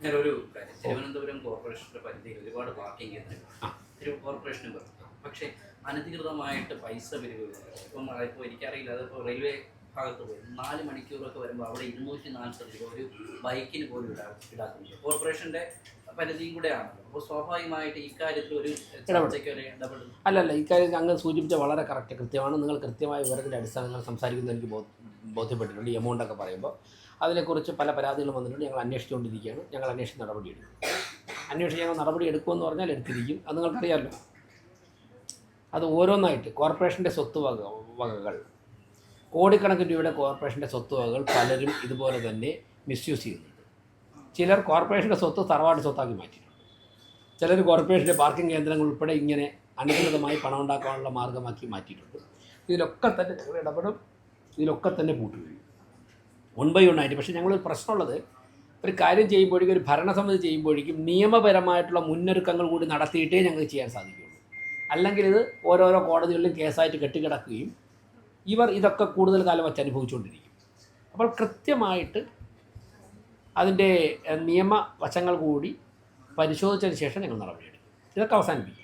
ഞാനൊരു കാര്യം, തിരുവനന്തപുരം കോർപ്പറേഷന്റെ പരിധിയിൽ ഒരുപാട് പാർക്കിംഗ് കേന്ദ്രങ്ങൾ കോർപ്പറേഷനും പറഞ്ഞു. പക്ഷേ അനധികൃതമായിട്ട് പൈസ പിരിവുകൾ ഇപ്പോൾ എനിക്കറിയില്ല, അതിപ്പോൾ റെയിൽവേ ഭാഗത്ത് പോയി 4 മണിക്കൂറൊക്കെ വരുമ്പോൾ അവിടെ 240 രൂപ ഒരു ബൈക്കിന് പോലും ഈടാക്കുന്നുണ്ട്. കോർപ്പറേഷൻ്റെ പരിധിയും കൂടെയാണല്ലോ. അപ്പോൾ സ്വാഭാവികമായിട്ട് ഇക്കാര്യത്തിൽ ഒരു ചർച്ചയ്ക്ക് ഒരു ഇടപെടുന്നു. അല്ലല്ല, ഇക്കാര്യം അങ്ങ് സൂചിപ്പിച്ച വളരെ കൃത്യമാണ്. നിങ്ങൾ കൃത്യമായ വിവരത്തിൻ്റെ അടിസ്ഥാനങ്ങൾ സംസാരിക്കുന്നത് എനിക്ക് ബോധ്യപ്പെട്ടിട്ടുണ്ട്. ഈ എമൗണ്ടൊക്കെ പറയുമ്പോൾ അതിനെക്കുറിച്ച് പല പരാതികളും വന്നിട്ടുണ്ട്. ഞങ്ങൾ അന്വേഷിച്ചുകൊണ്ടിരിക്കുകയാണ്. ഞങ്ങൾ അന്വേഷിച്ച് നടപടിയെടുക്കും. ഞങ്ങൾ നടപടി എടുക്കുമെന്ന് പറഞ്ഞാൽ എടുത്തിരിക്കും. അത് നിങ്ങൾക്കറിയാമല്ലോ. അത് ഓരോന്നായിട്ട് കോർപ്പറേഷൻ്റെ വകകൾ, കോടിക്കണക്കിന് രൂപയുടെ കോർപ്പറേഷൻ്റെ വകകൾ പലരും ഇതുപോലെ തന്നെ മിസ്യൂസ് ചെയ്യുന്നുണ്ട്. ചിലർ കോർപ്പറേഷൻ്റെ സ്വത്ത് തറവാട് സ്വത്താക്കി മാറ്റിയിട്ടുണ്ട്. ചിലർ കോർപ്പറേഷൻ്റെ പാർക്കിംഗ് കേന്ദ്രങ്ങൾ ഉൾപ്പെടെ ഇങ്ങനെ അനധികൃതമായി പണം ഉണ്ടാക്കാനുള്ള മാർഗ്ഗമാക്കി മാറ്റിയിട്ടുണ്ട്. ഇതിലൊക്കെ തന്നെ ഞങ്ങൾ ഇടപെടും. ഇതിലൊക്കെ തന്നെ പൂട്ടുകയും 1 by 1 ആയിട്ട്. പക്ഷേ ഞങ്ങളൊരു പ്രശ്നമുള്ളത്, ഒരു കാര്യം ചെയ്യുമ്പോഴേക്കും, ഒരു ഭരണസമിതി ചെയ്യുമ്പോഴേക്കും നിയമപരമായിട്ടുള്ള മുന്നൊരുക്കങ്ങൾ കൂടി നടത്തിയിട്ടേ ഞങ്ങൾക്ക് ചെയ്യാൻ സാധിക്കുകയുള്ളൂ. അല്ലെങ്കിൽ ഇത് ഓരോരോ കോടതികളിലും കേസായിട്ട് കെട്ടിക്കിടക്കുകയും ഇവർ ഇതൊക്കെ കൂടുതൽ കാലം വച്ച് അനുഭവിച്ചുകൊണ്ടിരിക്കും. അപ്പോൾ കൃത്യമായിട്ട് അതിൻ്റെ നിയമവശങ്ങൾ കൂടി പരിശോധിച്ചതിന് ശേഷം ഞങ്ങൾ നടപടിയെടുക്കും. ഇതൊക്കെ അവസാനിപ്പിക്കും.